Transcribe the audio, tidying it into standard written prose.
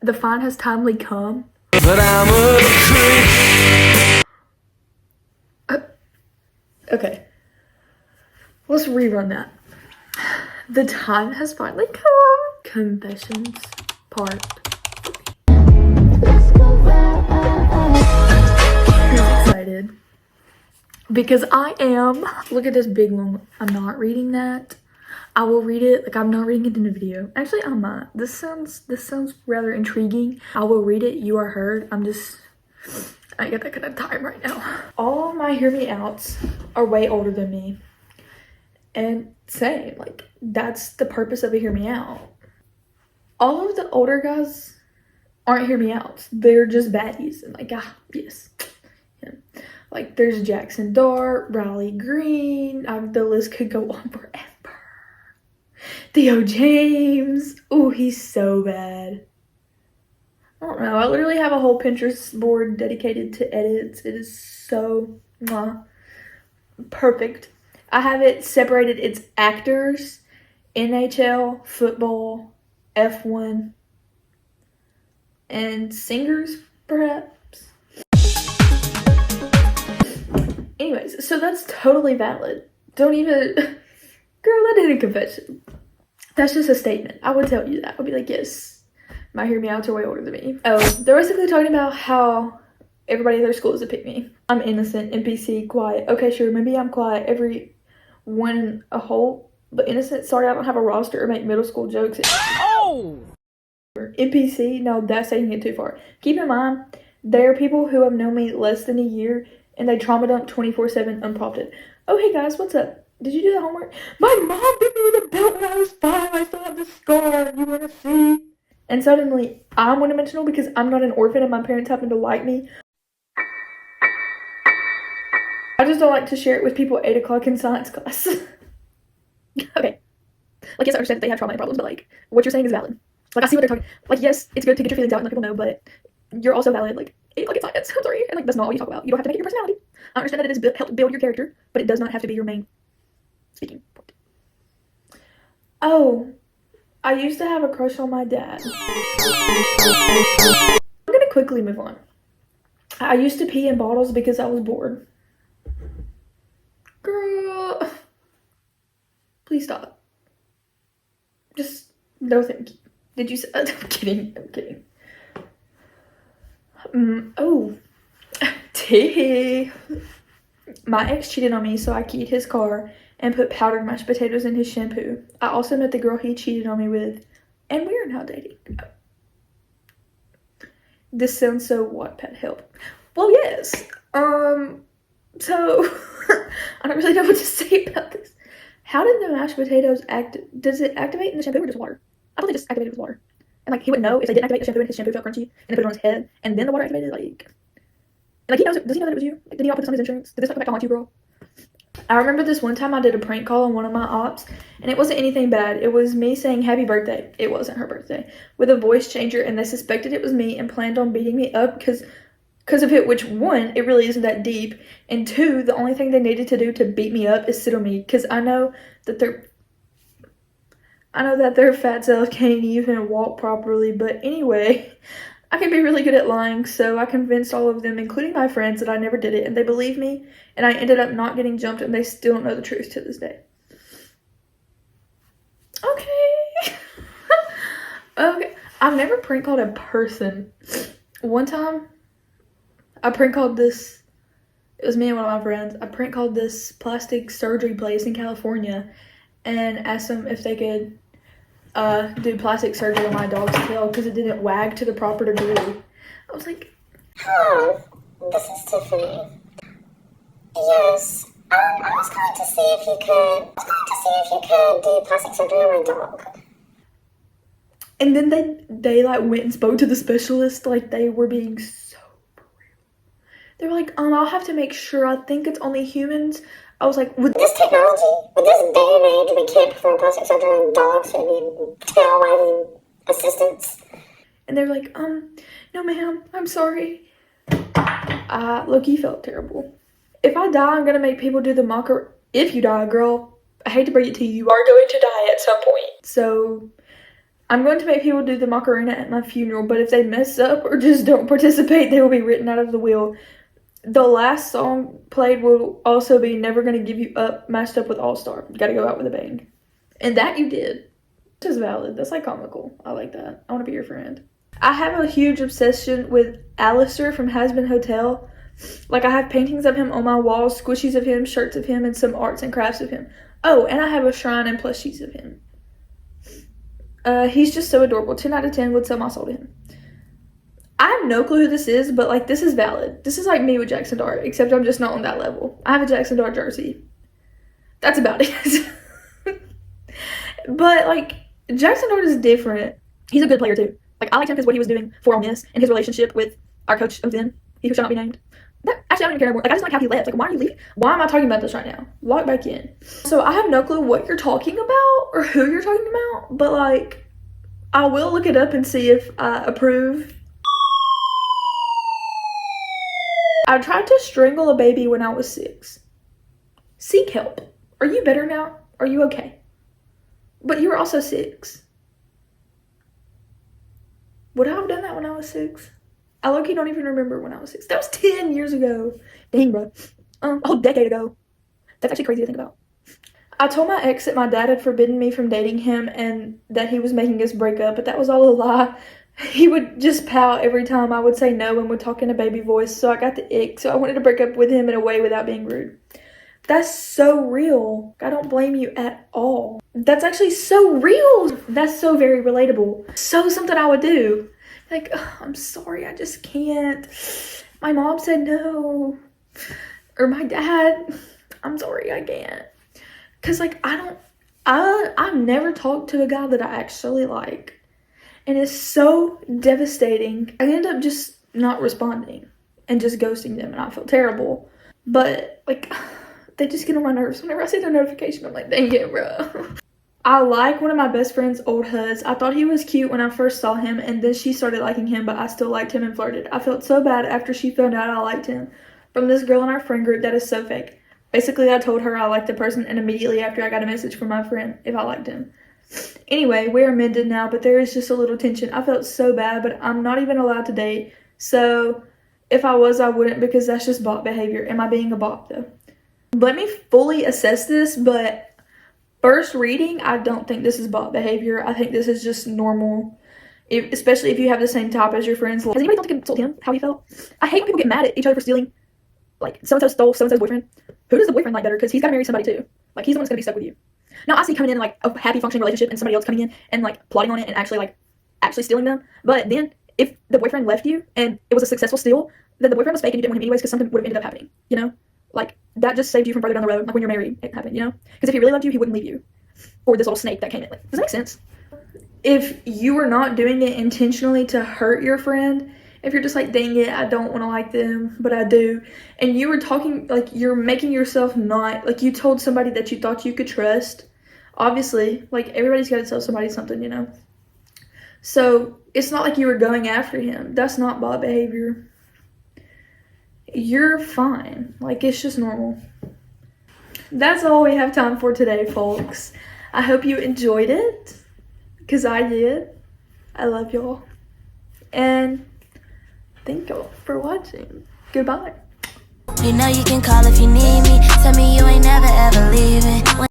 The fine has timely come. But I'm a creep. Okay. Let's rerun that. The time has finally come. Confessions part 3. Who's excited? Because I am. Look at this big one. I'm not reading that. I will read it like I'm not reading it in the video. Actually, I might. This sounds rather intriguing. I will read it. You are heard. I ain't got that kind of time right now. All my hear me outs are way older than me. And same, like, that's the purpose of a hear me out. All of the older guys aren't hear me outs. They're just baddies. And like, yes. Yeah. Like, there's Jackson Dart, Riley Green. The list could go on forever. Theo James. Oh, he's so bad. I don't know. I literally have a whole Pinterest board dedicated to edits. It is so perfect. I have it separated. It's actors, NHL, football, F1, and singers, perhaps. Anyways, so that's totally valid. Don't even... Girl, that ain't a confession. That's just a statement. I would tell you that. I would be like, yes, my hear me outs are way older than me. Oh, they're basically talking about how everybody at their school is a pick me. I'm innocent, NPC, quiet. Okay, sure, maybe I'm quiet every one a whole, but innocent, sorry I don't have a roster or make middle school jokes. Oh! NPC, no, that's taking it too far. Keep in mind, there are people who have known me less than a year and they trauma dump 24/7 unprompted. Oh, hey guys, what's up? Did you do the homework? My mom beat me with a belt when I was 5. I still have the scar. You want to see? And suddenly, I'm one-dimensional because I'm not an orphan and my parents happen to like me. I just don't like to share it with people at 8 o'clock in science class. Okay. Like, yes, I understand that they have trauma and problems, but, like, what you're saying is valid. Like, I see what they're talking. Like, yes, it's good to get your feelings out and let people know, but you're also valid. Like, 8 o'clock in science. I'm sorry. And, like, that's not what you talk about. You don't have to make it your personality. I understand that it is help build your character, but it does not have to be your main speaking point. Oh, I used to have a crush on my dad. I'm gonna quickly move on. I used to pee in bottles because I was bored. Girl, please stop. Just no thank you. Did you say? I'm kidding. I'm kidding. Oh, tee. My ex cheated on me, so I keyed his car and put powdered mashed potatoes in his shampoo. I also met the girl he cheated on me with, and we are now dating. This sounds so Wattpad help. Well, yes. So I don't really know what to say about this. How did the mashed potatoes does it activate in the shampoo or just water? I thought they just activated with water. And like he would know if they didn't activate the shampoo and his shampoo felt crunchy and they put it on his head and then the water activated, like, and like he knows it. Does he know that it was you? Like, did he not put this on his insurance? Did this not come back to haunt you, girl? I remember this one time I did a prank call on one of my ops, and it wasn't anything bad. It was me saying happy birthday. It wasn't her birthday. With a voice changer, and they suspected it was me and planned on beating me up because of it, which, one, it really isn't that deep, and two, the only thing they needed to do to beat me up is sit on me, because I know that their fat selves can't even walk properly, but anyway, I can be really good at lying, so I convinced all of them, including my friends, that I never did it, and they believed me, and I ended up not getting jumped, and they still don't know the truth to this day. Okay. Okay. I've never prank called a person. One time, I prank called this, it was me and one of my friends, I prank called this plastic surgery place in California, and asked them if they could do plastic surgery on my dog's tail because it didn't wag to the proper degree. I was like, Hello, this is Tiffany. Yes, I was calling to see if you could do plastic surgery on my dog. and then they like went and spoke to the specialist like they were being so real. They were like, I'll have to make sure. I think it's only humans. I was like, With this technology, with this day and age, we can't perform plastic surgery on dogs who need tail wagging assistance. and they're like, no ma'am, I'm sorry. Look-y felt terrible. If I die, I'm gonna make people do the mocker. If you die, girl, I hate to break it to you, you are going to die at some point. So I'm going to make people do the Macarena at my funeral, but if they mess up or just don't participate, they will be written out of the will. The last song played will also be Never Gonna Give You Up, mashed up with All Star. Gotta go out with a bang. And that you did. Which is valid. That's like comical. I like that. I want to be your friend. I have a huge obsession with Alistair from Has Been Hotel. Like, I have paintings of him on my walls, squishies of him, shirts of him, and some arts and crafts of him. Oh, and I have a shrine and plushies of him. He's just so adorable. 10 out of 10 would sell my soul to him. I have no clue who this is, but like, this is valid. This is like me with Jackson Dart, except I'm just not on that level. I have a Jackson Dart jersey. That's about it. But like, Jackson Dart is different. He's a good player too. Like, I liked him because what he was doing for Ole Miss and his relationship with our coach of then, he who shall not be named. Actually, I don't even care anymore. Like, I just like how he left. Like, why are you leaving? Why am I talking about this right now? Log back in. So I have no clue what you're talking about or who you're talking about, but like, I will look it up and see if I approve. I tried to strangle a baby when I was 6. Seek help. Are you better now? Are you okay? But you were also 6. Would I have done that when I was 6? I low-key don't even remember when I was 6. That was 10 years ago. Dang, bro. A whole decade ago. That's actually crazy to think about. I told my ex that my dad had forbidden me from dating him and that he was making us break up, but that was all a lie. He would just pout every time I would say no and would talk in a baby voice, so I got the ick. So I wanted to break up with him in a way without being rude. That's so real. I don't blame you at all. That's actually so real. That's so very relatable. So something I would do. Like, oh, I'm sorry, I just can't. My mom said no. Or my dad, I'm sorry, I can't. Because, like, I've never talked to a guy that I actually like. And it's so devastating. I end up just not responding and just ghosting them, and I feel terrible. But, like, they just get on my nerves. Whenever I see their notification, I'm like, dang it, bro. I like one of my best friend's old huds. I thought he was cute when I first saw him, and then she started liking him, but I still liked him and flirted. I felt so bad after she found out I liked him. From this girl in our friend group that is so fake. Basically, I told her I liked the person, and immediately after I got a message from my friend if I liked him. Anyway, we are mended now, but there is just a little tension. I felt so bad, but I'm not even allowed to date. So if I was, I wouldn't, because that's just bot behavior. Am I being a bot, though? Let me fully assess this, but first reading, I don't think this is bot behavior. I think this is just normal, especially if you have the same type as your friends. Has anybody thought to consult him, how he felt? I hate when people get mad at each other for stealing, like, so-and-so stole so-and-so's boyfriend. Who does the boyfriend like better? Because he's got to marry somebody too. Like, he's the one that's going to be stuck with you. Now, I see coming in like a happy functioning relationship and somebody else coming in and like plotting on it and actually stealing them. But then if the boyfriend left you and it was a successful steal, then the boyfriend was fake and you didn't want him anyways because something would have ended up happening, you know? Like, that just saved you from further down the road, like when you're married, it happened, you know? Because if he really loved you, he wouldn't leave you for this little snake that came in. Like, does that make sense? If you were not doing it intentionally to hurt your friend, if you're just like, dang it, I don't want to like them, but I do, and you were talking, like, you're making yourself not, like, you told somebody that you thought you could trust, obviously, like, everybody's got to tell somebody something, you know? So, it's not like you were going after him. That's not bot behavior. You're fine. Like, it's just normal. That's all we have time for today, folks. I hope you enjoyed it, because I did. I love y'all. And thank y'all for watching. Goodbye. You know you can call if you need me. Tell me you ain't never ever leaving.